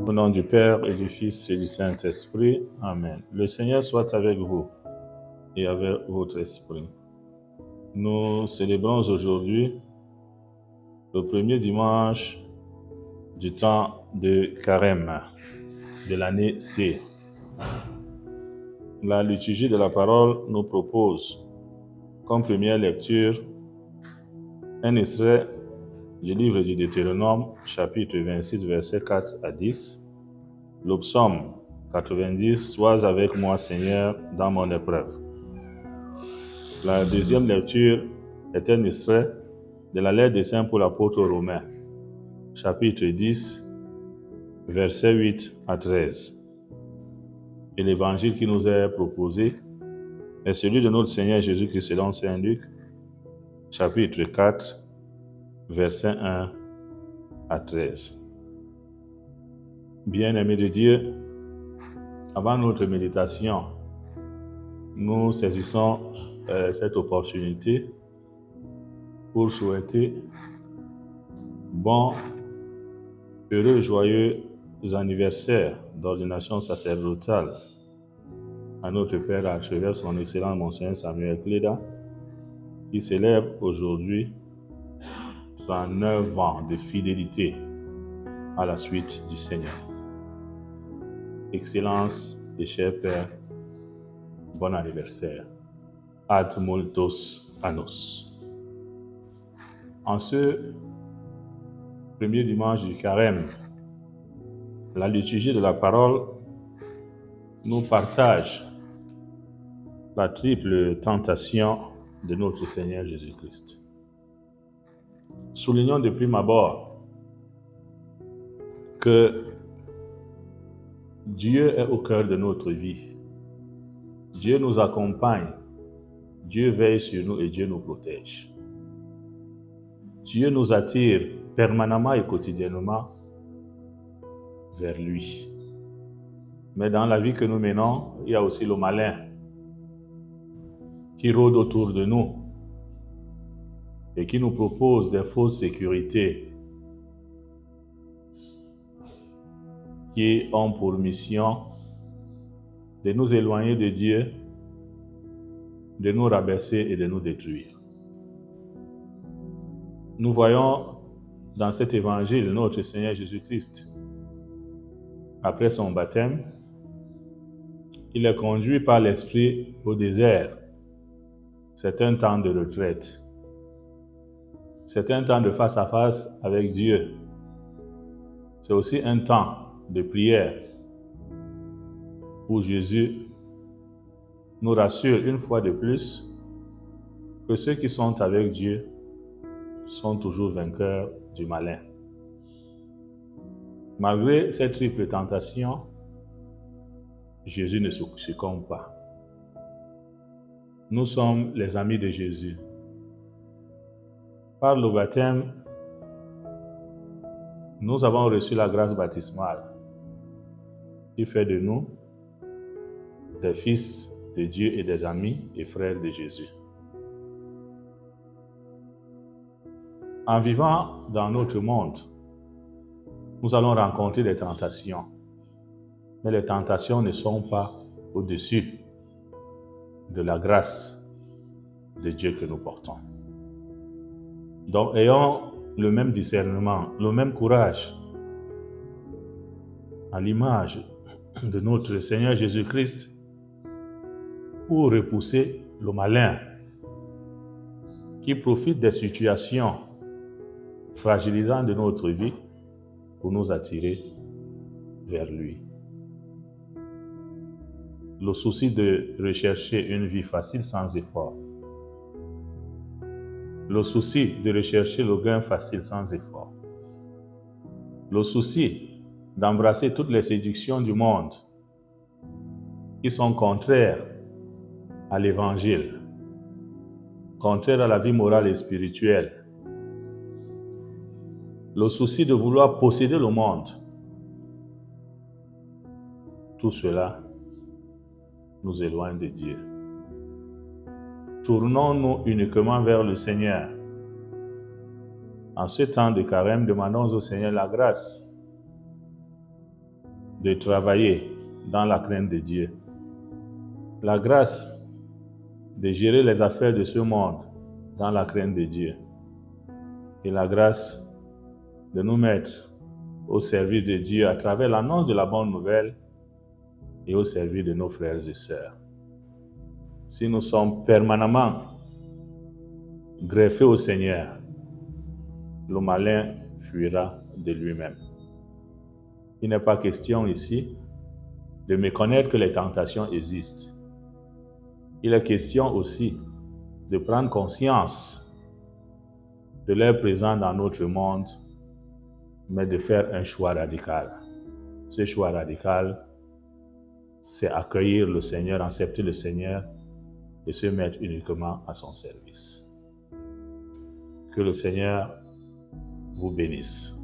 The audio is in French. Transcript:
Au nom du Père et du Fils et du Saint-Esprit. Amen. Le Seigneur soit avec vous et avec votre esprit. Nous célébrons aujourd'hui le premier dimanche du temps de Carême de l'année C. La liturgie de la parole nous propose comme première lecture un extrait du livre du Deutéronome, chapitre 26, versets 4 à 10, le psaume 90, « Sois avec moi, Seigneur, dans mon épreuve ». La deuxième lecture est un extrait de la lettre de Saint Paul apôtre aux Romains, chapitre 10, versets 8 à 13. Et l'évangile qui nous est proposé est celui de notre Seigneur Jésus-Christ selon Saint Luc, chapitre 4, versets 1 à 13. Bien-aimés de Dieu, avant notre méditation, nous saisissons cette opportunité pour souhaiter bon, heureux, joyeux anniversaire d'ordination sacerdotale à notre Père archevêque, son excellent Monseigneur Samuel Cléda, qui célèbre aujourd'hui 39 ans de fidélité à la suite du Seigneur. Excellence et cher Père, bon anniversaire. Ad multos annos. En ce premier dimanche du Carême, la liturgie de la parole nous partage la triple tentation de notre Seigneur Jésus-Christ. Soulignons de prime abord que Dieu est au cœur de notre vie. Dieu nous accompagne, Dieu veille sur nous et Dieu nous protège. Dieu nous attire permanemment et quotidiennement vers lui. Mais dans la vie que nous menons, il y a aussi le malin qui rôde autour de nous et qui nous propose des fausses sécurités qui ont pour mission de nous éloigner de Dieu, de nous rabaisser et de nous détruire. Nous voyons dans cet évangile notre Seigneur Jésus-Christ. Après son baptême, il est conduit par l'Esprit au désert. C'est un temps de retraite. C'est un temps de face à face avec Dieu. C'est aussi un temps de prière où Jésus nous rassure une fois de plus que ceux qui sont avec Dieu sont toujours vainqueurs du malin. Malgré cette triple tentation, Jésus ne succombe pas. Nous sommes les amis de Jésus. Par le baptême, nous avons reçu la grâce baptismale qui fait de nous des fils de Dieu et des amis et frères de Jésus. En vivant dans notre monde, nous allons rencontrer des tentations. Mais les tentations ne sont pas au-dessus de la grâce de Dieu que nous portons. Donc, ayons le même discernement, le même courage, à l'image de notre Seigneur Jésus-Christ, pour repousser le malin qui profite des situations fragilisantes de notre vie pour nous attirer vers lui. Le souci de rechercher une vie facile sans effort. Le souci de rechercher le gain facile sans effort. Le souci d'embrasser toutes les séductions du monde qui sont contraires à l'évangile, contraires à la vie morale et spirituelle. Le souci de vouloir posséder le monde. Tout cela nous éloigne de Dieu. Tournons-nous uniquement vers le Seigneur. En ce temps de carême, demandons au Seigneur la grâce de travailler dans la crainte de Dieu. La grâce de gérer les affaires de ce monde dans la crainte de Dieu. Et la grâce de nous mettre au service de Dieu à travers l'annonce de la bonne nouvelle et au service de nos frères et sœurs. Si nous sommes permanemment greffés au Seigneur, le malin fuira de lui-même. Il n'est pas question ici de méconnaître que les tentations existent. Il est question aussi de prendre conscience de leur présence dans notre monde, mais de faire un choix radical. Ce choix radical, c'est accueillir le Seigneur, accepter le Seigneur et se mettre uniquement à son service. Que le Seigneur vous bénisse.